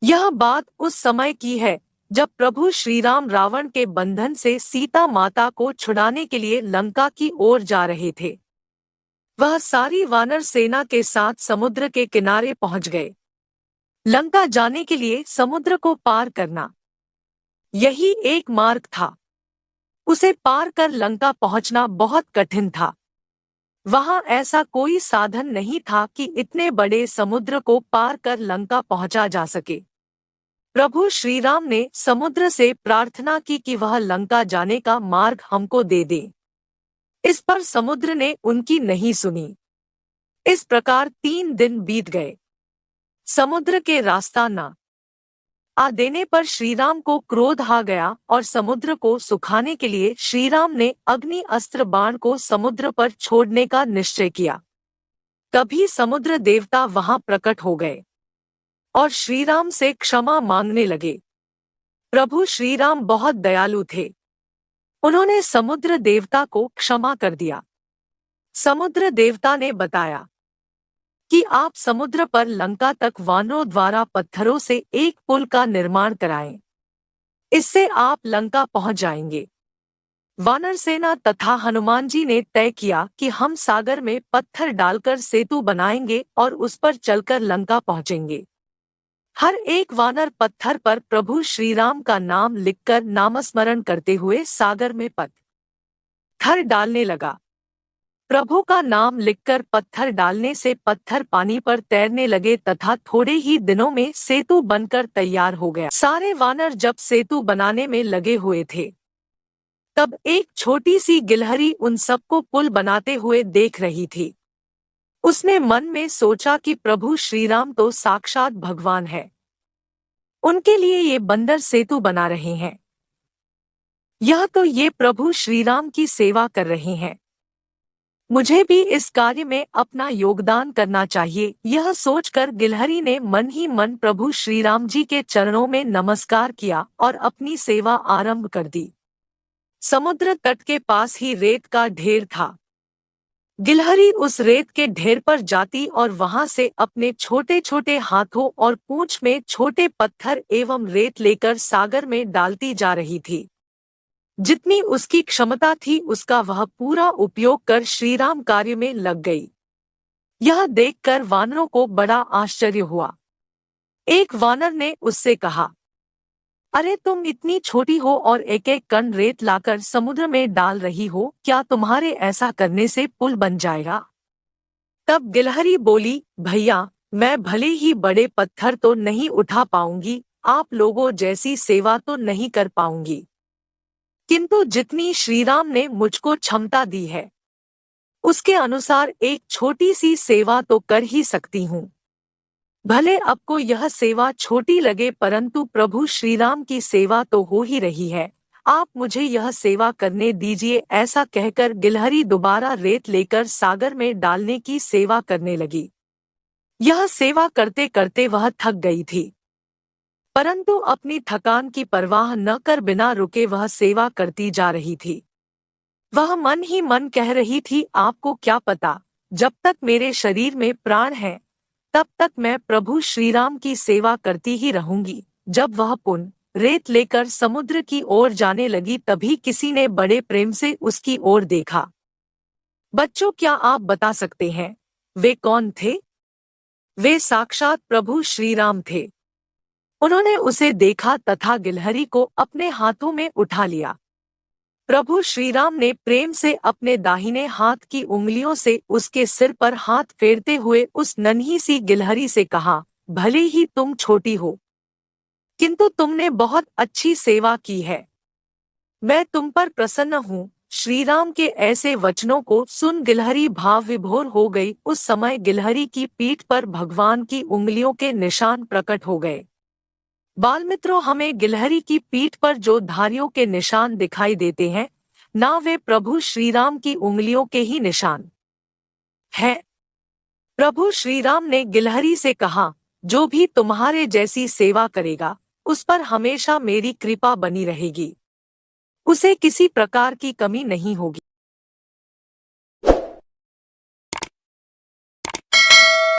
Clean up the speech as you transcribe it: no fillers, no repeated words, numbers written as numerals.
यह बात उस समय की है जब प्रभु श्री राम रावण के बंधन से सीता माता को छुड़ाने के लिए लंका की ओर जा रहे थे। वह सारी वानर सेना के साथ समुद्र के किनारे पहुंच गए। लंका जाने के लिए समुद्र को पार करना, यही एक मार्ग था। उसे पार कर लंका पहुंचना बहुत कठिन था। वहां ऐसा कोई साधन नहीं था कि इतने बड़े समुद्र को पार कर लंका पहुंचा जा सके। प्रभु श्री राम ने समुद्र से प्रार्थना की कि वह लंका जाने का मार्ग हमको दे दे। इस पर समुद्र ने उनकी नहीं सुनी। इस प्रकार 3 दिन बीत गए। समुद्र के रास्ता न आ देने पर श्रीराम को क्रोध आ गया और समुद्र को सुखाने के लिए श्रीराम ने अग्नि अस्त्र बाण को समुद्र पर छोड़ने का निश्चय किया। तभी समुद्र देवता वहां प्रकट हो गए और श्रीराम से क्षमा मांगने लगे। प्रभु श्रीराम बहुत दयालु थे। उन्होंने समुद्र देवता को क्षमा कर दिया। समुद्र देवता ने बताया कि आप समुद्र पर लंका तक वानरों द्वारा पत्थरों से एक पुल का निर्माण कराएं। इससे आप लंका पहुंच जाएंगे। वानर सेना तथा हनुमान जी ने तय किया कि हम सागर में पत्थर डालकर सेतु बनाएंगे और उस पर चलकर लंका पहुंचेंगे। हर एक वानर पत्थर पर प्रभु श्रीराम का नाम लिखकर नामस्मरण करते हुए सागर में पत्थर डालने लगा। प्रभु का नाम लिखकर पत्थर डालने से पत्थर पानी पर तैरने लगे तथा थोड़े ही दिनों में सेतु बनकर तैयार हो गया। सारे वानर जब सेतु बनाने में लगे हुए थे, तब एक छोटी सी गिलहरी उन सबको पुल बनाते हुए देख रही थी। उसने मन में सोचा कि प्रभु श्रीराम तो साक्षात भगवान है। उनके लिए ये बंदर सेतु बना रहे हैं। यह तो ये प्रभु श्रीराम की सेवा कर रहे हैं। मुझे भी इस कार्य में अपना योगदान करना चाहिए। यह सोचकर गिलहरी ने मन ही मन प्रभु श्रीराम जी के चरणों में नमस्कार किया और अपनी सेवा आरंभ कर दी। समुद्र तट के पास ही रेत का ढेर था। गिलहरी उस रेत के ढेर पर जाती और वहां से अपने छोटे छोटे हाथों और पूंछ में छोटे पत्थर एवं रेत लेकर सागर में डालती जा रही थी। जितनी उसकी क्षमता थी उसका वह पूरा उपयोग कर श्रीराम कार्य में लग गई। यह देखकर वानरों को बड़ा आश्चर्य हुआ। एक वानर ने उससे कहा, अरे तुम इतनी छोटी हो और एक एक कण रेत लाकर समुद्र में डाल रही हो, क्या तुम्हारे ऐसा करने से पुल बन जाएगा? तब गिलहरी बोली, भैया मैं भले ही बड़े पत्थर तो नहीं उठा पाऊंगी, आप लोगों जैसी सेवा तो नहीं कर पाऊंगी, किंतु जितनी श्रीराम ने मुझको क्षमता दी है उसके अनुसार एक छोटी सी सेवा तो कर ही सकती हूँ। भले आपको यह सेवा छोटी लगे परंतु प्रभु श्रीराम की सेवा तो हो ही रही है, आप मुझे यह सेवा करने दीजिए। ऐसा कहकर गिलहरी दोबारा रेत लेकर सागर में डालने की सेवा करने लगी। यह सेवा करते करते वह थक गई थी, परंतु अपनी थकान की परवाह न कर बिना रुके वह सेवा करती जा रही थी। वह मन ही मन कह रही थी, आपको क्या पता, जब तक मेरे शरीर में प्राण है तब तक मैं प्रभु श्रीराम की सेवा करती ही रहूंगी। जब वह पुनः रेत लेकर समुद्र की ओर जाने लगी तभी किसी ने बड़े प्रेम से उसकी ओर देखा। बच्चों, क्या आप बता सकते हैं वे कौन थे? वे साक्षात प्रभु श्रीराम थे। उन्होंने उसे देखा तथा गिलहरी को अपने हाथों में उठा लिया। प्रभु श्रीराम ने प्रेम से अपने दाहिने हाथ की उंगलियों से उसके सिर पर हाथ फेरते हुए उस नन्ही सी गिलहरी से कहा, भले ही तुम छोटी हो किंतु तुमने बहुत अच्छी सेवा की है। मैं तुम पर प्रसन्न हूँ। श्रीराम के ऐसे वचनों को सुन गिलहरी भाव विभोर हो गई। उस समय गिलहरी की पीठ पर भगवान की उंगलियों के निशान प्रकट हो गए। बालमित्रों, हमें गिलहरी की पीठ पर जो धारियों के निशान दिखाई देते हैं, ना वे प्रभु श्रीराम की उंगलियों के ही निशान हैं। प्रभु श्रीराम ने गिलहरी से कहा, जो भी तुम्हारे जैसी सेवा करेगा उस पर हमेशा मेरी कृपा बनी रहेगी, उसे किसी प्रकार की कमी नहीं होगी।